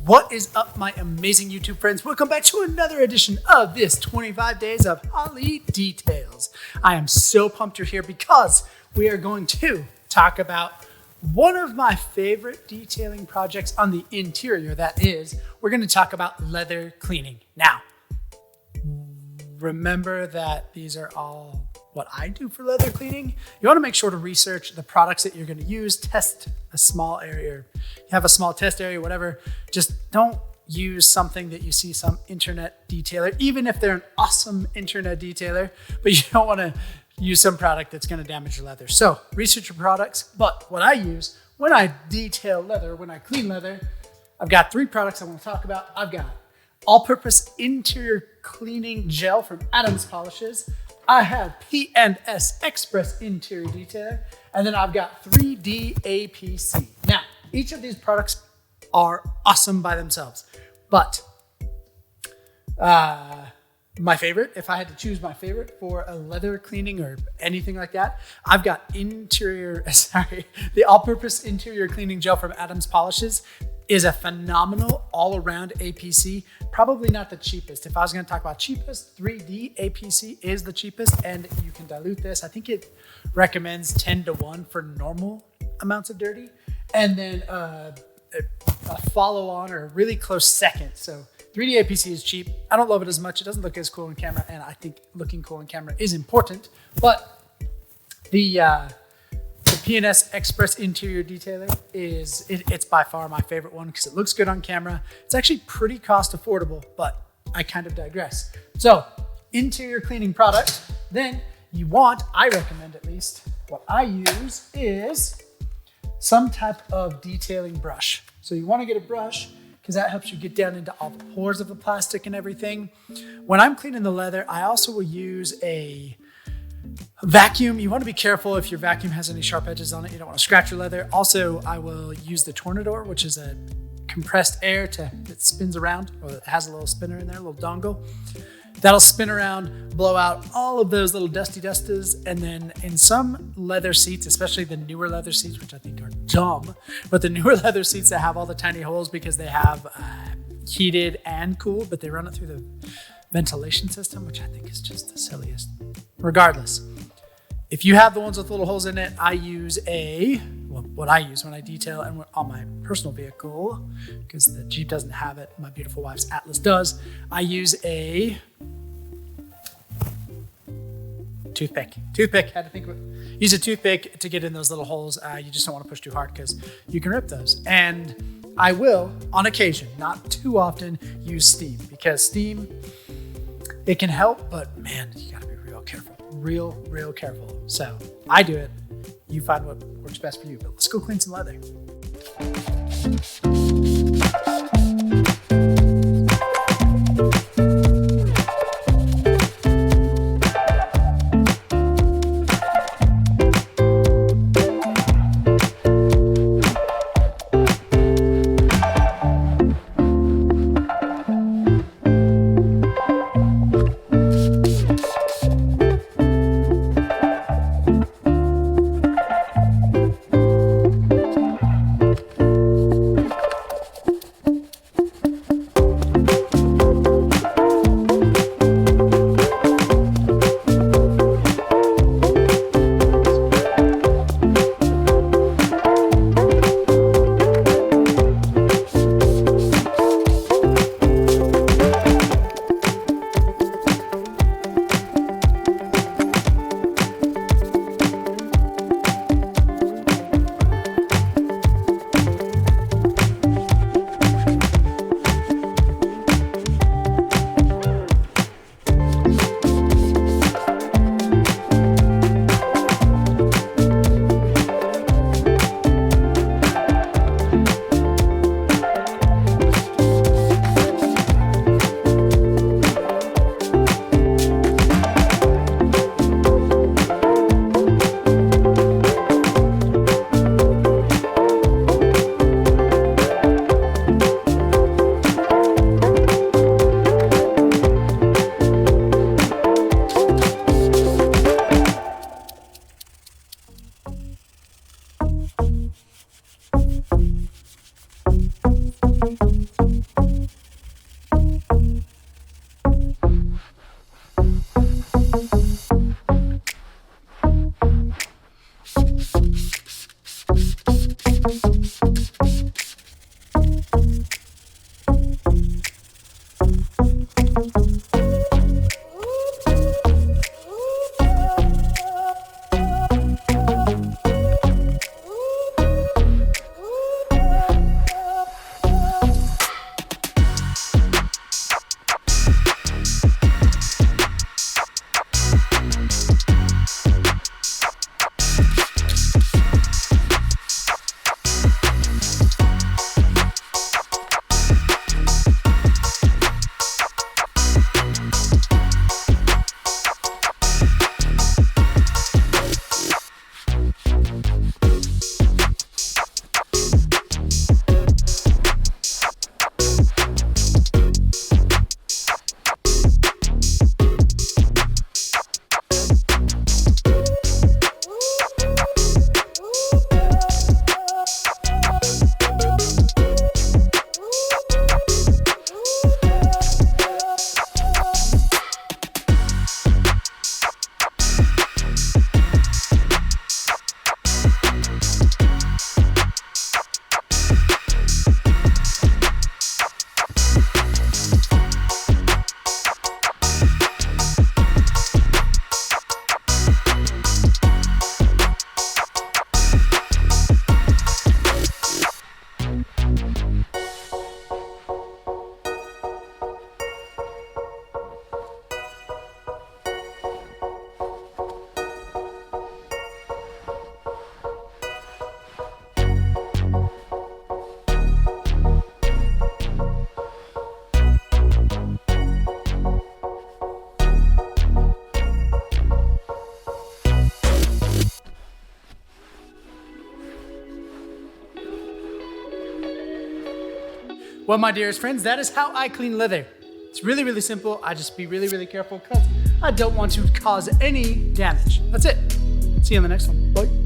What is up, my amazing YouTube friends? Welcome back to another edition of this 25 days of Holi-Details. I am so pumped you're here because we are going to talk about one of my favorite detailing projects on the interior. That is, we're going to talk about leather cleaning. Now, remember that these are all what I do for leather cleaning. You want to make sure to research the products that you're going to use, test a small area, have a small test area, whatever. Just don't use something that you see some internet detailer, even if they're an awesome internet detailer, but you don't want to use some product that's going to damage your leather. So research your products. But what I use when I detail leather, when I clean leather, I've got 3 products I want to talk about. I've got all-purpose interior cleaning gel from Adams Polishes. I have P&S Express Interior Detailer, and then I've got 3D APC. Now, each of these products are awesome by themselves, but my favorite, if I had to choose my favorite for a leather cleaning or anything like that, I've got the all-purpose interior cleaning gel from Adams Polishes. Is a phenomenal all-around APC. Probably not the cheapest. If I was going to talk about cheapest, 3D APC is the cheapest, and you can dilute this. I think it recommends 10-to-1 for normal amounts of dirty, and then a follow-on or a really close second. So 3D APC is cheap. I don't love it as much. It doesn't look as cool in camera, and I think looking cool in camera is important. But the P&S Express Interior Detailer it's by far my favorite one because it looks good on camera. It's actually pretty cost affordable, but I kind of digress. So interior cleaning product, then I recommend at least, what I use is some type of detailing brush. So you want to get a brush because that helps you get down into all the pores of the plastic and everything. When I'm cleaning the leather, I also will use a vacuum. You want to be careful if your vacuum has any sharp edges on it. You don't want to scratch your leather. Also, I will use the Tornador, which is a compressed air that spins around, or it has a little spinner in there, a little dongle. That'll spin around, blow out all of those little dusty dusters. And then in some leather seats, especially the newer leather seats, which I think are dumb, but the newer leather seats that have all the tiny holes because they have heated and cooled, but they run it through the ventilation system, which I think is just the silliest. Regardless, if you have the ones with little holes in it, I use what I use when I detail and on my personal vehicle, because the Jeep doesn't have it, my beautiful wife's Atlas does. I use a toothpick. Had to think of it. Use a toothpick to get in those little holes. You just don't want to push too hard because you can rip those. And I will, on occasion, not too often, use steam, because steam, it can help, but man, you gotta be real careful. Real careful. So I do it. You find what works best for you, but let's go clean some leather. Well, my dearest friends, that is how I clean leather. It's really, really simple. I just be really, really careful because I don't want to cause any damage. That's it. See you on the next one. Bye.